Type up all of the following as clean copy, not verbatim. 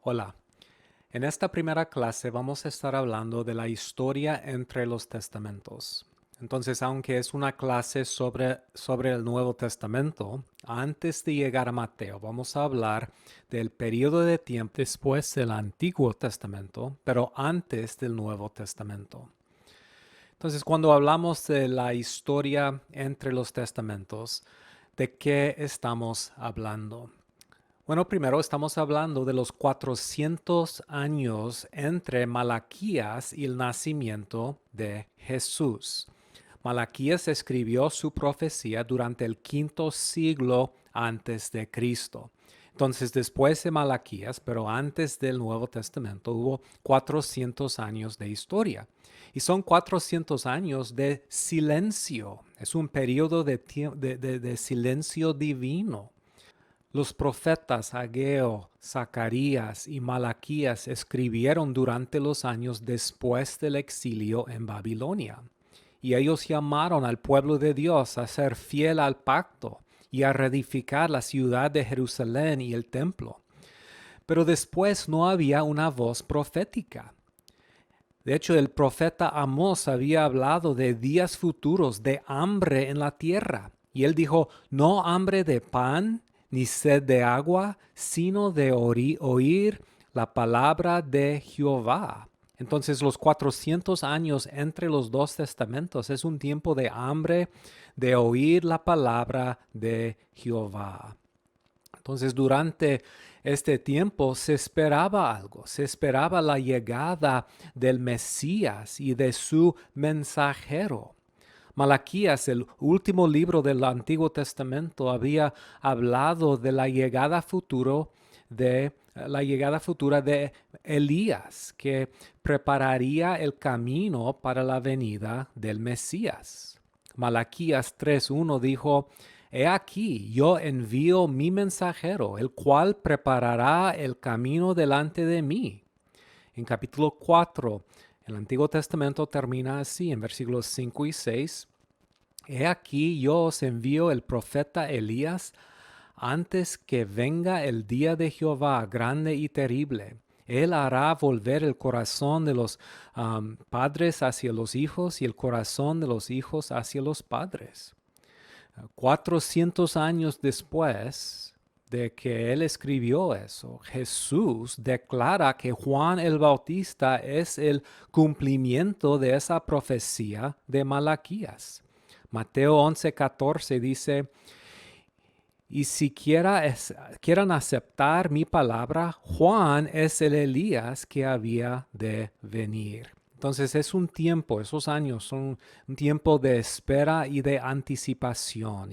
Hola, en esta primera clase vamos a estar hablando de la historia entre los testamentos. Entonces, aunque es una clase sobre el Nuevo Testamento, antes de llegar a Mateo, vamos a hablar del periodo de tiempo después del Antiguo Testamento, pero antes del Nuevo Testamento. Entonces, cuando hablamos de la historia entre los testamentos, ¿de qué estamos hablando? Bueno, primero estamos hablando de los 400 años entre Malaquías y el nacimiento de Jesús. Malaquías escribió su profecía durante el quinto siglo antes de Cristo. Entonces, después de Malaquías, pero antes del Nuevo Testamento, hubo 400 años de historia. Y son 400 años de silencio. Es un periodo de silencio divino. Los profetas Ageo, Zacarías y Malaquías escribieron durante los años después del exilio en Babilonia, y ellos llamaron al pueblo de Dios a ser fiel al pacto y a reedificar la ciudad de Jerusalén y el templo. Pero después no había una voz profética. De hecho, el profeta Amós había hablado de días futuros de hambre en la tierra. Y él dijo, no hambre de pan ni sed de agua, sino de oír la palabra de Jehová. Entonces los 400 años entre los dos testamentos es un tiempo de hambre, de oír la palabra de Jehová. Entonces, durante este tiempo se esperaba algo, se esperaba la llegada del Mesías y de su mensajero. Malaquías, el último libro del Antiguo Testamento, había hablado de la llegada futura de Elías, que prepararía el camino para la venida del Mesías. Malaquías 3:1 dijo: He aquí, yo envío mi mensajero, el cual preparará el camino delante de mí. En capítulo 4, el Antiguo Testamento termina así, en versículos 5 y 6. He aquí, yo os envío el profeta Elías antes que venga el día de Jehová grande y terrible. Él hará volver el corazón de los padres hacia los hijos y el corazón de los hijos hacia los padres. 400 años después de que él escribió eso, Jesús declara que Juan el Bautista es el cumplimiento de esa profecía de Malaquías. Mateo 11:14 dice: y si quieran aceptar mi palabra, Juan es el Elías que había de venir. Entonces es un tiempo, esos años son un tiempo de espera y de anticipación.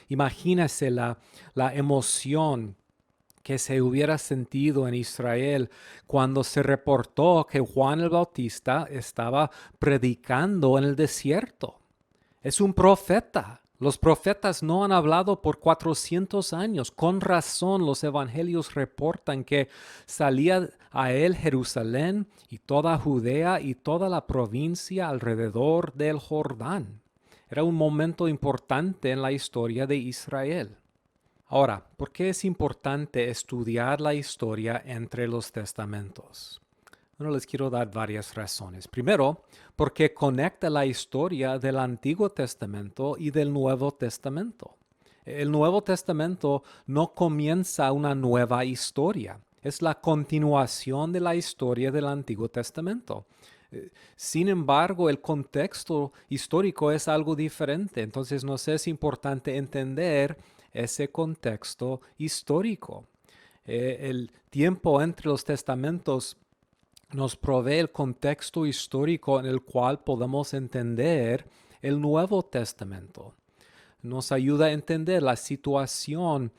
Imagínese la emoción que se hubiera sentido en Israel cuando se reportó que Juan el Bautista estaba predicando en el desierto. Es un profeta. Los profetas no han hablado por 400 años. Con razón los evangelios reportan que salía a él Jerusalén y toda Judea y toda la provincia alrededor del Jordán. Era un momento importante en la historia de Israel. Ahora, ¿por qué es importante estudiar la historia entre los testamentos? Bueno, les quiero dar varias razones. Primero, porque conecta la historia del Antiguo Testamento y del Nuevo Testamento. El Nuevo Testamento no comienza una nueva historia, es la continuación de la historia del Antiguo Testamento. Sin embargo, el contexto histórico es algo diferente, entonces nos es importante entender ese contexto histórico. El tiempo entre los testamentos nos provee el contexto histórico en el cual podemos entender el Nuevo Testamento. Nos ayuda a entender la situación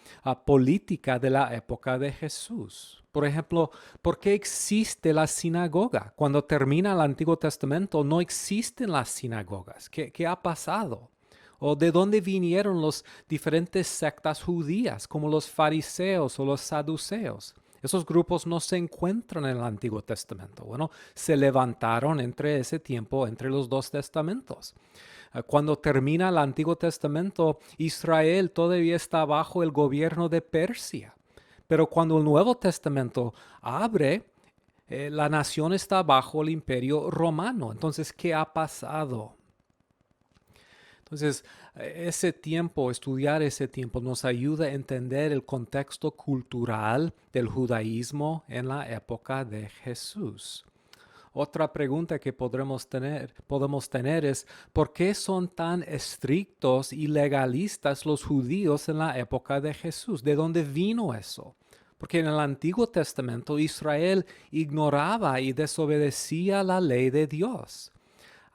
política de la época de Jesús. Por ejemplo, ¿por qué existe la sinagoga? Cuando termina el Antiguo Testamento no existen las sinagogas. ¿Qué ha pasado? ¿O de dónde vinieron las diferentes sectas judías, como los fariseos o los saduceos? Esos grupos no se encuentran en el Antiguo Testamento. Bueno, se levantaron entre ese tiempo, entre los dos testamentos. Cuando termina el Antiguo Testamento, Israel todavía está bajo el gobierno de Persia. Pero cuando el Nuevo Testamento abre, la nación está bajo el imperio romano. Entonces, ¿qué ha pasado? Entonces, ese tiempo, estudiar ese tiempo nos ayuda a entender el contexto cultural del judaísmo en la época de Jesús. Otra pregunta que podemos tener es, ¿por qué son tan estrictos y legalistas los judíos en la época de Jesús? ¿De dónde vino eso? Porque en el Antiguo Testamento Israel ignoraba y desobedecía la ley de Dios.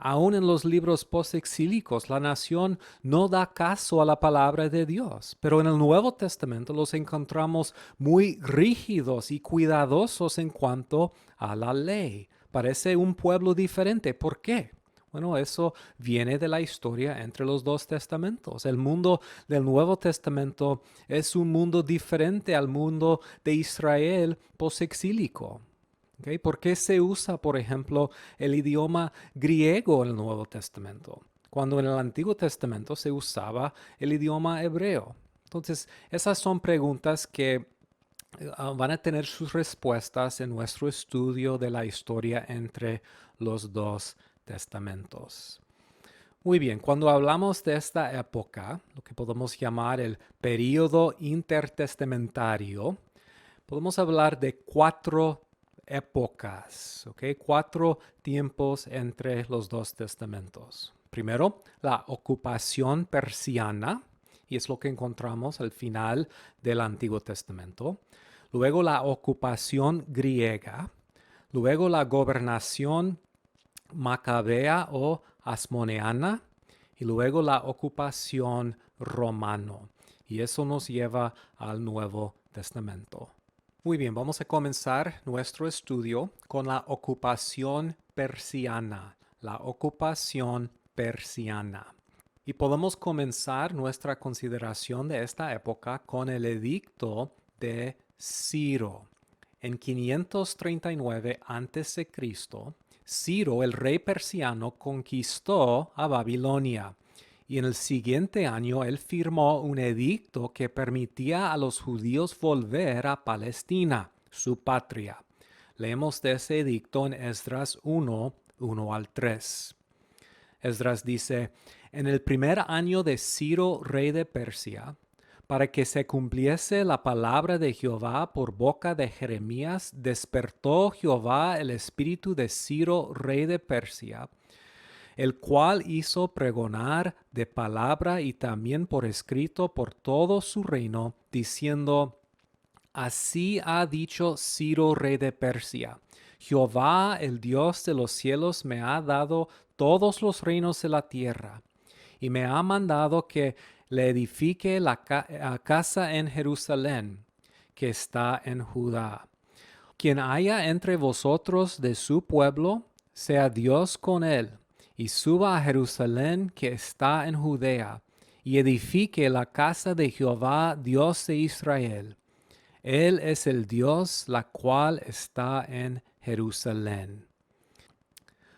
Aún en los libros postexílicos, la nación no da caso a la palabra de Dios, pero en el Nuevo Testamento los encontramos muy rígidos y cuidadosos en cuanto a la ley. Parece un pueblo diferente. ¿Por qué? Bueno, eso viene de la historia entre los dos testamentos. El mundo del Nuevo Testamento es un mundo diferente al mundo de Israel postexílico. ¿Okay? ¿Por qué se usa, por ejemplo, el idioma griego en el Nuevo Testamento, cuando en el Antiguo Testamento se usaba el idioma hebreo? Entonces, esas son preguntas que van a tener sus respuestas en nuestro estudio de la historia entre los dos testamentos. Muy bien, cuando hablamos de esta época, lo que podemos llamar el período intertestamentario, podemos hablar de cuatro épocas, ¿ok? Cuatro tiempos entre los dos testamentos. Primero, la ocupación persiana, y es lo que encontramos al final del Antiguo Testamento. Luego, la ocupación griega. Luego, la gobernación macabea o asmoneana. Y luego, la ocupación romano. Y eso nos lleva al Nuevo Testamento. Muy bien, vamos a comenzar nuestro estudio con la ocupación persiana. La ocupación persiana. Y podemos comenzar nuestra consideración de esta época con el edicto de Ciro. En 539 a.C., Ciro, el rey persiano, conquistó a Babilonia. Y en el siguiente año él firmó un edicto que permitía a los judíos volver a Palestina, su patria. Leemos de ese edicto en Esdras 1, 1 al 3. Esdras dice, en el primer año de Ciro, rey de Persia, para que se cumpliese la palabra de Jehová por boca de Jeremías, despertó Jehová el espíritu de Ciro, rey de Persia, el cual hizo pregonar de palabra y también por escrito por todo su reino, diciendo, así ha dicho Ciro, rey de Persia, Jehová, el Dios de los cielos, me ha dado todos los reinos de la tierra, y me ha mandado que le edifique la casa en Jerusalén, que está en Judá. Quien haya entre vosotros de su pueblo, sea Dios con él, y suba a Jerusalén que está en Judea, y edifique la casa de Jehová, Dios de Israel. Él es el Dios, la cual está en Jerusalén.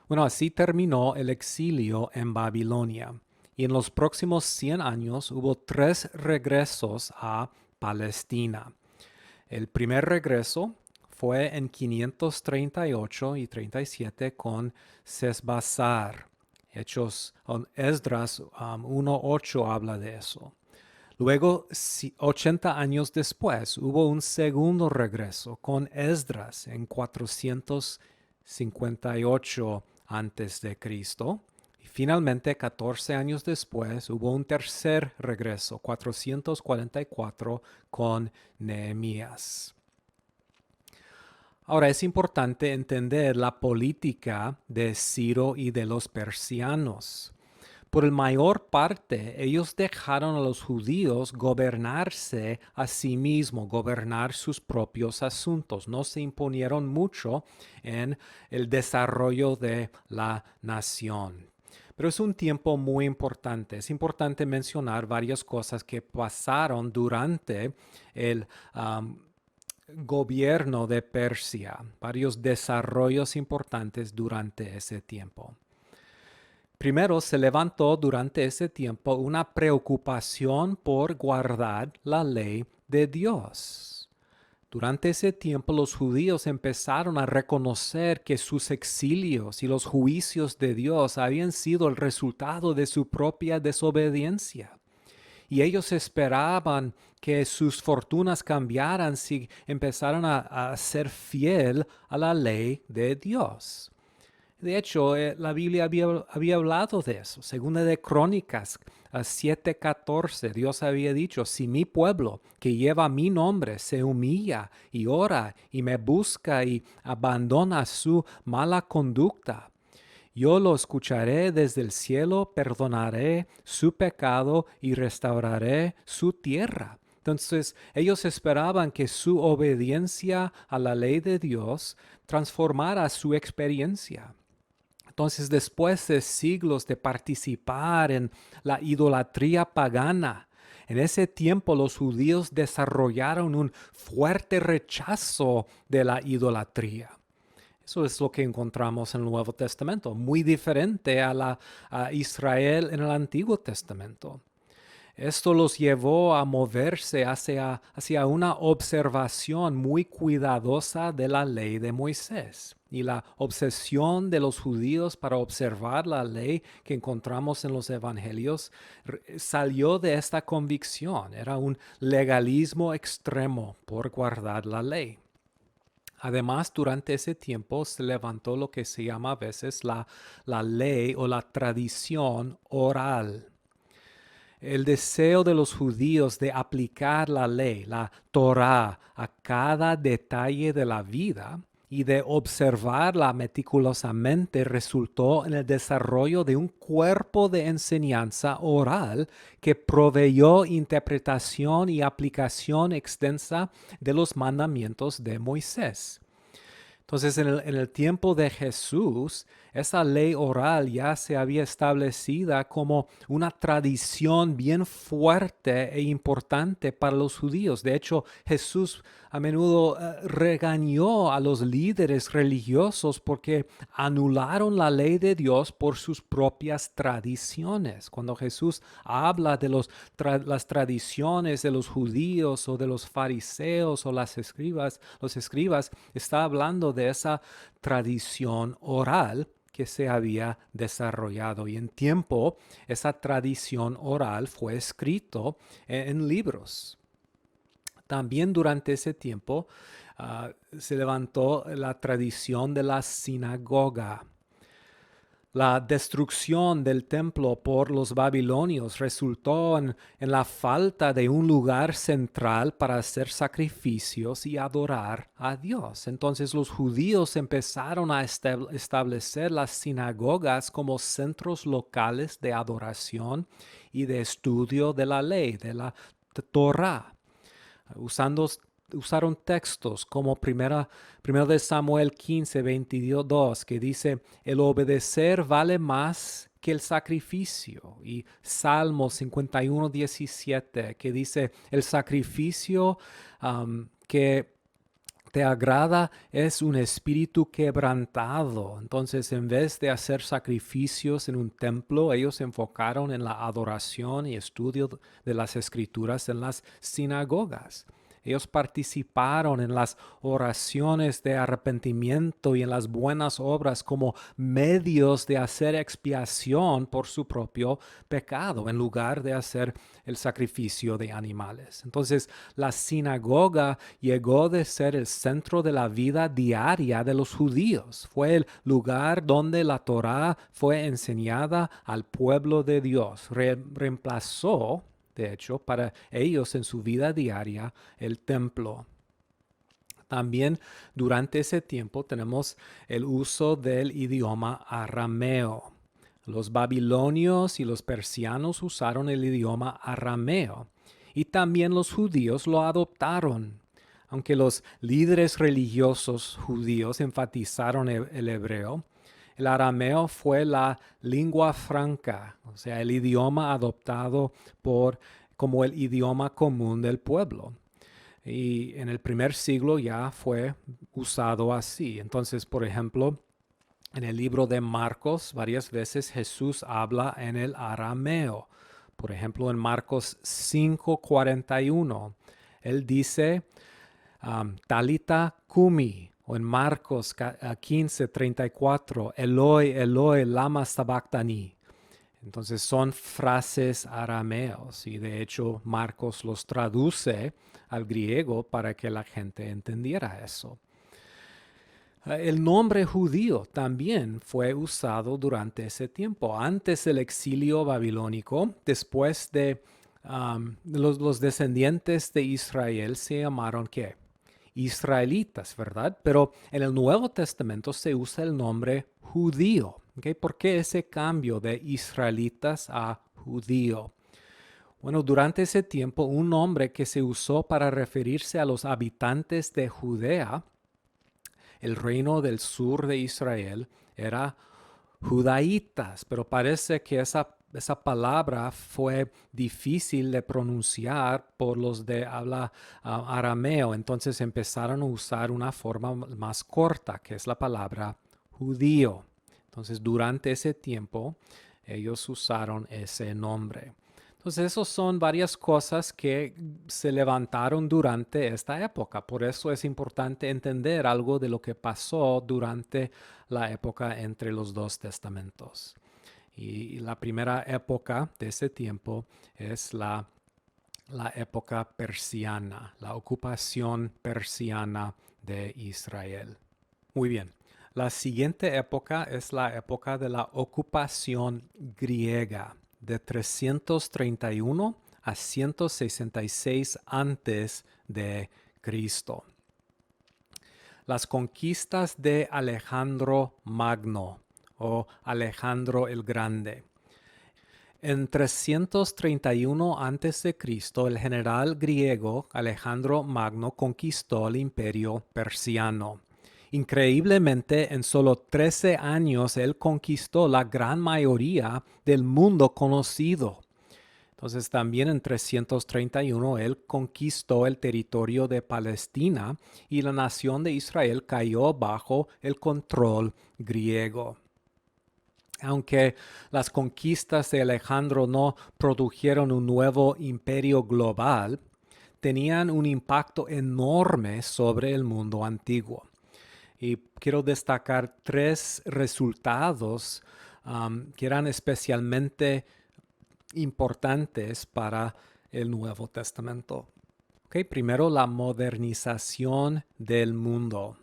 Bueno, así terminó el exilio en Babilonia, y en los próximos 100 años hubo 3 regresos a Palestina. El primer regreso fue en 538 y 37 con Sesbazar. Esdras 1:8 habla de eso. Luego, 80 años después, hubo un segundo regreso con Esdras en 458 antes de Cristo. Y finalmente, 14 años después, hubo un tercer regreso, 444, con Nehemías. Ahora es importante entender la política de Ciro y de los persianos. Por la mayor parte, ellos dejaron a los judíos gobernarse a sí mismos, gobernar sus propios asuntos. No se imponieron mucho en el desarrollo de la nación. Pero es un tiempo muy importante. Es importante mencionar varias cosas que pasaron durante el gobierno de Persia, varios desarrollos importantes durante ese tiempo. Primero, se levantó durante ese tiempo una preocupación por guardar la ley de Dios. Durante ese tiempo los judíos empezaron a reconocer que sus exilios y los juicios de Dios habían sido el resultado de su propia desobediencia. Y ellos esperaban que sus fortunas cambiaran si empezaran a ser fiel a la ley de Dios. De hecho, la Biblia había hablado de eso. Segunda de Crónicas 7:14, Dios había dicho, si mi pueblo que lleva mi nombre se humilla y ora y me busca y abandona su mala conducta, yo lo escucharé desde el cielo, perdonaré su pecado y restauraré su tierra. Entonces ellos esperaban que su obediencia a la ley de Dios transformara su experiencia. Entonces, después de siglos de participar en la idolatría pagana, en ese tiempo los judíos desarrollaron un fuerte rechazo de la idolatría. Eso es lo que encontramos en el Nuevo Testamento, muy diferente a Israel en el Antiguo Testamento. Esto los llevó a moverse hacia una observación muy cuidadosa de la ley de Moisés. Y la obsesión de los judíos para observar la ley que encontramos en los evangelios salió de esta convicción. Era un legalismo extremo por guardar la ley. Además, durante ese tiempo se levantó lo que se llama a veces la ley o la tradición oral. El deseo de los judíos de aplicar la ley, la Torá, a cada detalle de la vida y de observarla meticulosamente resultó en el desarrollo de un cuerpo de enseñanza oral que proveyó interpretación y aplicación extensa de los mandamientos de Moisés. Entonces, en el tiempo de Jesús, esa ley oral ya se había establecida como una tradición bien fuerte e importante para los judíos. De hecho, Jesús a menudo regañó a los líderes religiosos porque anularon la ley de Dios por sus propias tradiciones. Cuando Jesús habla de las tradiciones de los judíos o de los fariseos o los escribas, está hablando de esa tradición oral que se había desarrollado. Y en tiempo, esa tradición oral fue escrito en libros. También durante ese tiempo se levantó la tradición de la sinagoga. La destrucción del templo por los babilonios resultó en la falta de un lugar central para hacer sacrificios y adorar a Dios. Entonces los judíos empezaron a establecer las sinagogas como centros locales de adoración y de estudio de la ley, de la Torá, usaron textos como primero de Samuel 15:22, que dice, el obedecer vale más que el sacrificio. Y Salmo 51:17, que dice, el sacrificio que te agrada es un espíritu quebrantado. Entonces, en vez de hacer sacrificios en un templo, ellos se enfocaron en la adoración y estudio de las escrituras en las sinagogas. Ellos participaron en las oraciones de arrepentimiento y en las buenas obras como medios de hacer expiación por su propio pecado, en lugar de hacer el sacrificio de animales. Entonces, la sinagoga llegó de ser el centro de la vida diaria de los judíos. Fue el lugar donde la Torá fue enseñada al pueblo de Dios. Reemplazó, de hecho, para ellos en su vida diaria, el templo. También durante ese tiempo tenemos el uso del idioma arameo. Los babilonios y los persianos usaron el idioma arameo y también los judíos lo adoptaron. Aunque los líderes religiosos judíos enfatizaron el hebreo, el arameo fue la lengua franca, o sea, el idioma adoptado como el idioma común del pueblo. Y en el primer siglo ya fue usado así. Entonces, por ejemplo, en el libro de Marcos, varias veces Jesús habla en el arameo. Por ejemplo, en Marcos 5:41, él dice, Talita Kumi, o en Marcos 15:34, Eloi, Eloi, lama sabactani. Entonces son frases arameos y de hecho Marcos los traduce al griego para que la gente entendiera eso. El nombre judío también fue usado durante ese tiempo, antes del exilio babilónico. Después de los descendientes de Israel se llamaron ¿qué? Israelitas, ¿verdad? Pero en el Nuevo Testamento se usa el nombre judío. ¿Okay? ¿Por qué ese cambio de israelitas a judío? Bueno, durante ese tiempo un nombre que se usó para referirse a los habitantes de Judea, el reino del sur de Israel, era judaítas, pero parece que esa palabra fue difícil de pronunciar por los de habla arameo, entonces empezaron a usar una forma más corta, que es la palabra judío. Entonces, durante ese tiempo, ellos usaron ese nombre. Entonces, esas son varias cosas que se levantaron durante esta época. Por eso es importante entender algo de lo que pasó durante la época entre los dos testamentos. Y la primera época de ese tiempo es la época persiana, la ocupación persiana de Israel. Muy bien. La siguiente época es la época de la ocupación griega, de 331 a 166 antes de Cristo. Las conquistas de Alejandro Magno o Alejandro el Grande. En 331 a.C., el general griego Alejandro Magno conquistó el imperio persiano. Increíblemente, en solo 13 años, él conquistó la gran mayoría del mundo conocido. Entonces, también en 331, él conquistó el territorio de Palestina y la nación de Israel cayó bajo el control griego. Aunque las conquistas de Alejandro no produjeron un nuevo imperio global, tenían un impacto enorme sobre el mundo antiguo. Y quiero destacar 3 resultados que eran especialmente importantes para el Nuevo Testamento. Okay, primero, la modernización del mundo.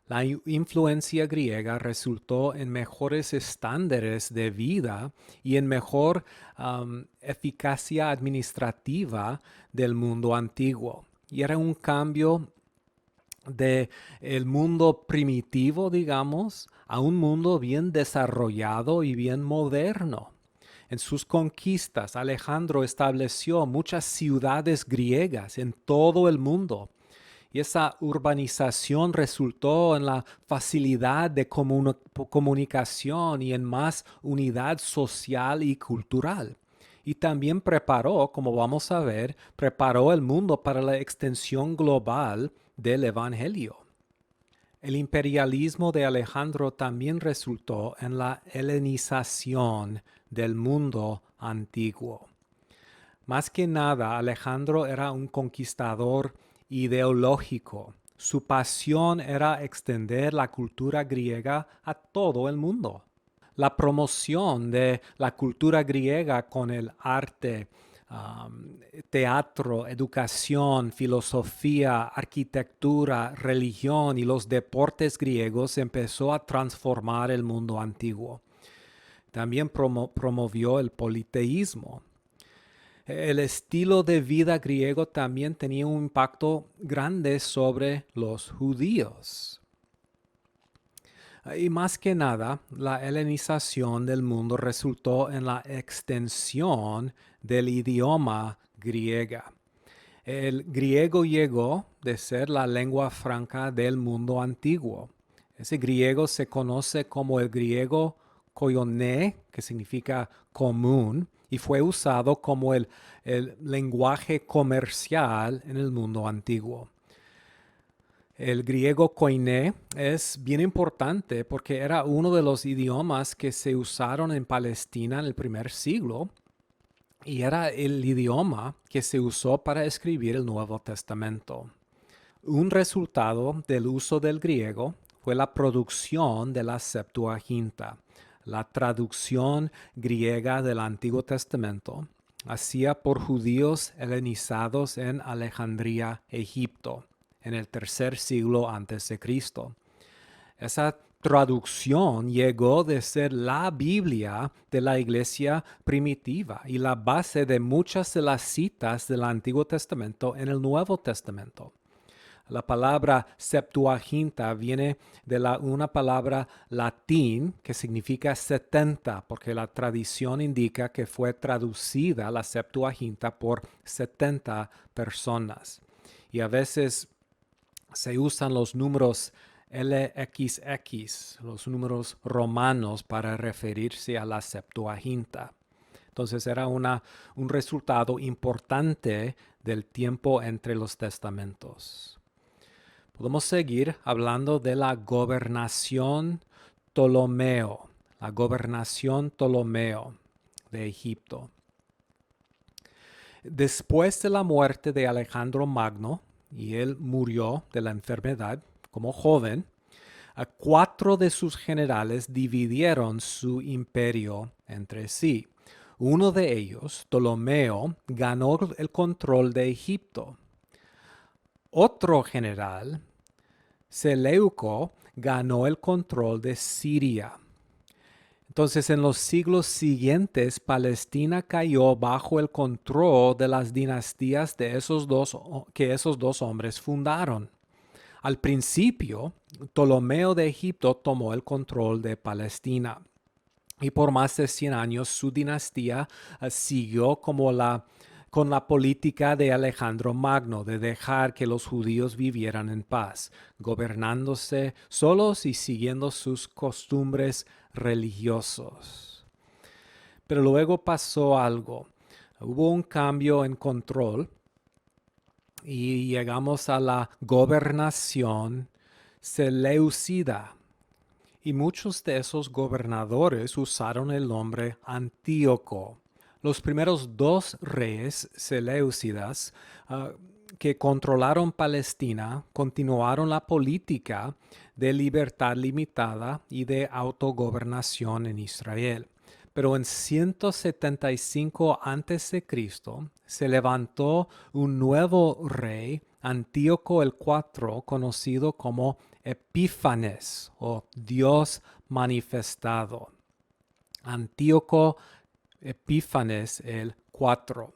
La influencia griega resultó en mejores estándares de vida y en mejor eficacia administrativa del mundo antiguo. Y era un cambio de el mundo primitivo, digamos, a un mundo bien desarrollado y bien moderno. En sus conquistas, Alejandro estableció muchas ciudades griegas en todo el mundo. Y esa urbanización resultó en la facilidad de comunicación y en más unidad social y cultural. Y también preparó, como vamos a ver, preparó el mundo para la extensión global del Evangelio. El imperialismo de Alejandro también resultó en la helenización del mundo antiguo. Más que nada, Alejandro era un conquistador ideológico. Su pasión era extender la cultura griega a todo el mundo. La promoción de la cultura griega con el arte, teatro, educación, filosofía, arquitectura, religión y los deportes griegos empezó a transformar el mundo antiguo. También promovió el politeísmo. El estilo de vida griego también tenía un impacto grande sobre los judíos. Y más que nada, la helenización del mundo resultó en la extensión del idioma griega. El griego llegó de ser la lengua franca del mundo antiguo. Ese griego se conoce como el griego koiné, que significa común, y fue usado como el lenguaje comercial en el mundo antiguo. El griego koiné es bien importante porque era uno de los idiomas que se usaron en Palestina en el primer siglo y era el idioma que se usó para escribir el Nuevo Testamento. Un resultado del uso del griego fue la producción de la Septuaginta, la traducción griega del Antiguo Testamento, hacía por judíos helenizados en Alejandría, Egipto, en el tercer siglo antes de Cristo. Esa traducción llegó de ser la Biblia de la iglesia primitiva y la base de muchas de las citas del Antiguo Testamento en el Nuevo Testamento. La palabra Septuaginta viene de una palabra latín que significa 70, porque la tradición indica que fue traducida la Septuaginta por 70 personas. Y a veces se usan los números LXX, los números romanos, para referirse a la Septuaginta. Entonces era un resultado importante del tiempo entre los testamentos. Podemos seguir hablando de la gobernación Ptolomeo, la gobernación Ptolomeo de Egipto. Después de la muerte de Alejandro Magno, y él murió de la enfermedad como joven, 4 de sus generales dividieron su imperio entre sí. Uno de ellos, Ptolomeo, ganó el control de Egipto. Otro general, Seleuco, ganó el control de Siria. Entonces, en los siglos siguientes, Palestina cayó bajo el control de las dinastías que esos dos hombres fundaron. Al principio, Ptolomeo de Egipto tomó el control de Palestina. Y por más de 100 años su dinastía siguió con la política de Alejandro Magno de dejar que los judíos vivieran en paz, gobernándose solos y siguiendo sus costumbres religiosos. Pero luego pasó algo. Hubo un cambio en control y llegamos a la gobernación seleucida. Y muchos de esos gobernadores usaron el nombre Antíoco. Los primeros 2 reyes seleucidas que controlaron Palestina continuaron la política de libertad limitada y de autogobernación en Israel. Pero en 175 a.C. se levantó un nuevo rey, Antíoco el IV, conocido como Epífanes o Dios manifestado. Antíoco Epífanes el IV.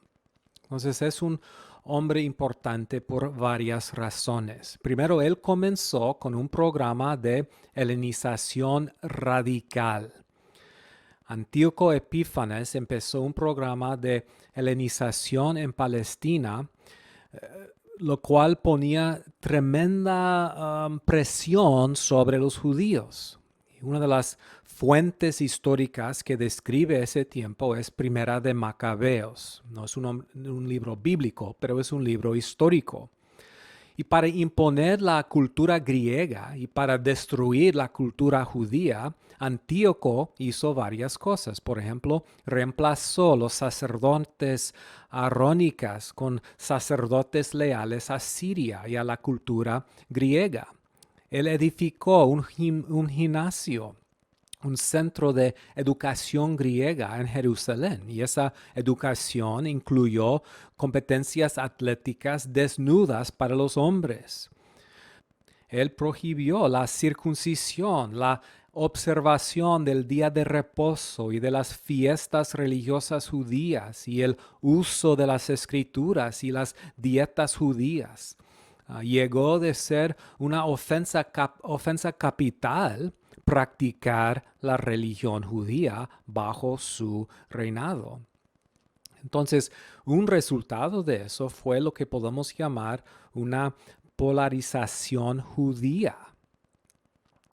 Entonces es un hombre importante por varias razones. Primero, él comenzó con un programa de helenización radical. Antíoco Epífanes empezó un programa de helenización en Palestina, lo cual ponía tremenda presión sobre los judíos. Una de las fuentes históricas que describe ese tiempo es Primera de Macabeos. No es un libro bíblico, pero es un libro histórico. Y para imponer la cultura griega y para destruir la cultura judía, Antíoco hizo varias cosas. Por ejemplo, reemplazó los sacerdotes arónicas con sacerdotes leales a Siria y a la cultura griega. Él edificó un gimnasio, un centro de educación griega en Jerusalén, y esa educación incluyó competencias atléticas desnudas para los hombres. Él prohibió la circuncisión, la observación del día de reposo y de las fiestas religiosas judías y el uso de las escrituras y las dietas judías. Llegó de ser una ofensa capital practicar la religión judía bajo su reinado. Entonces, un resultado de eso fue lo que podemos llamar una polarización judía.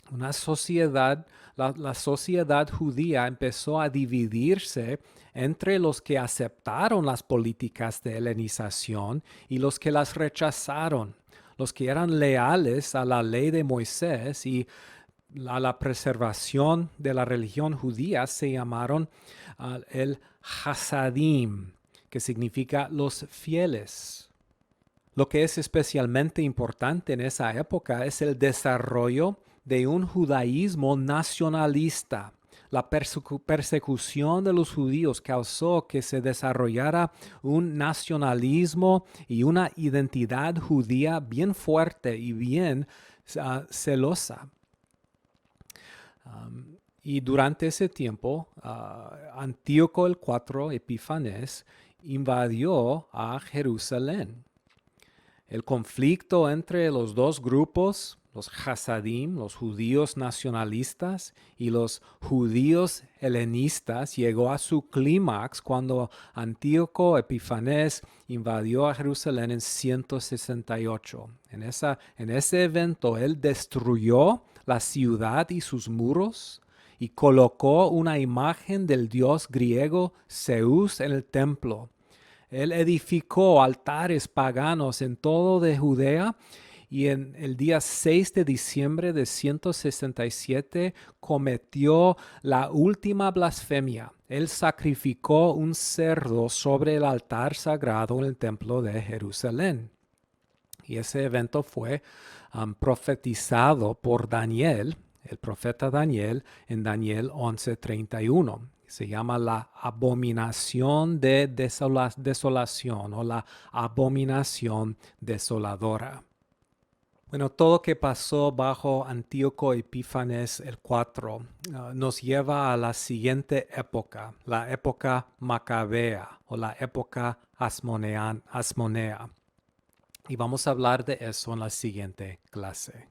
Una sociedad, la sociedad judía empezó a dividirse entre los que aceptaron las políticas de helenización y los que las rechazaron. Los que eran leales a la ley de Moisés y a la preservación de la religión judía se llamaron el Hasadim, que significa los fieles. Lo que es especialmente importante en esa época es el desarrollo de un judaísmo nacionalista. La persecución de los judíos causó que se desarrollara un nacionalismo y una identidad judía bien fuerte y bien celosa. Y durante ese tiempo, Antíoco el IV Epífanes invadió a Jerusalén. El conflicto entre los dos grupos, los Hasidim, los judíos nacionalistas, y los judíos helenistas, llegó a su clímax cuando Antíoco Epífanes invadió a Jerusalén en 168. En ese evento, él destruyó la ciudad y sus muros y colocó una imagen del dios griego Zeus en el templo. Él edificó altares paganos en todo de Judea y en el día 6 de diciembre de 167 cometió la última blasfemia. Él sacrificó un cerdo sobre el altar sagrado en el templo de Jerusalén. Y ese evento fue profetizado por Daniel, el profeta Daniel, en Daniel 11:31. Se llama la abominación de desolación o la abominación desoladora. Bueno, todo lo que pasó bajo Antíoco Epífanes el IV nos lleva a la siguiente época, la época macabea o la época asmonea. Y vamos a hablar de eso en la siguiente clase.